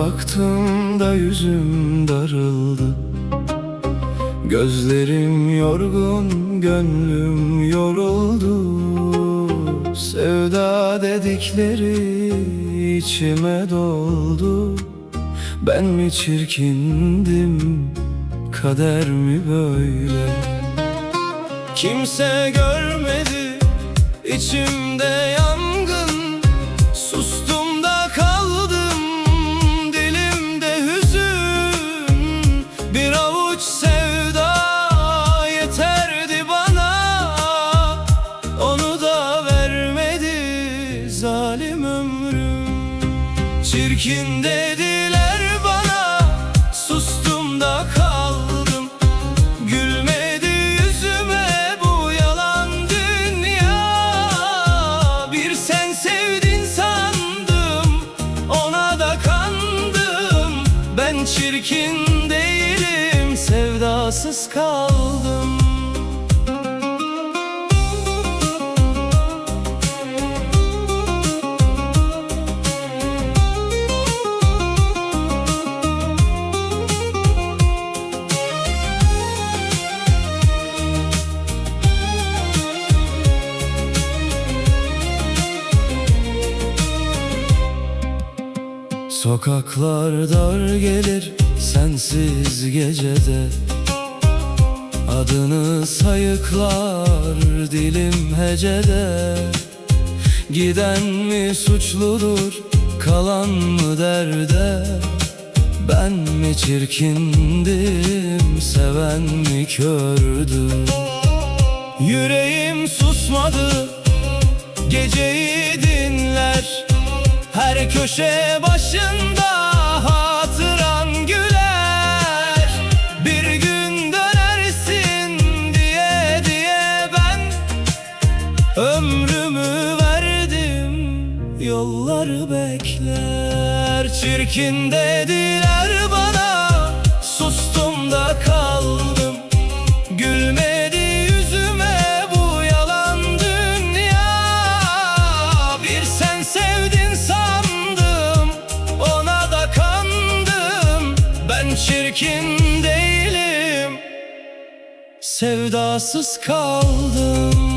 baktığımda yüzüm darıldı. Gözlerim yorgun, gönlüm yoruldu. Sevda dedikleri içime doldu. Ben mi çirkindim, kader mi böyle? Kimse görmedi içimde yangın. Sustum da kaldım, dilimde hüzün. Bir avuç sevda yeterdi bana, onu da vermedi zalim ömrüm. Çirkin dediler bana, sustum da kaldım. Gülmedi yüzüme bu yalan dünya. Bir sen sevdin sandım, ona da kandım. Ben çirkin değilim, sevdasız kaldım. Sokaklar dar gelir sensiz gecede. Adını sayıklar dilim hecede. Giden mi suçludur, kalan mı derde? Ben mi çirkindim, seven mi kördü? Yüreğim susmadı, geceyi dinler. Her köşe başında hatıran güler. Bir gün dönersin diye ben ömrümü verdim, yolları bekler. Çirkin dediler bana, sustum da kaldım. Gülmedi yüzüme bu yalan dünya. Bir sen sevdin sandım, ona da kandım. Ben çirkin değilim, sevdasız kaldım.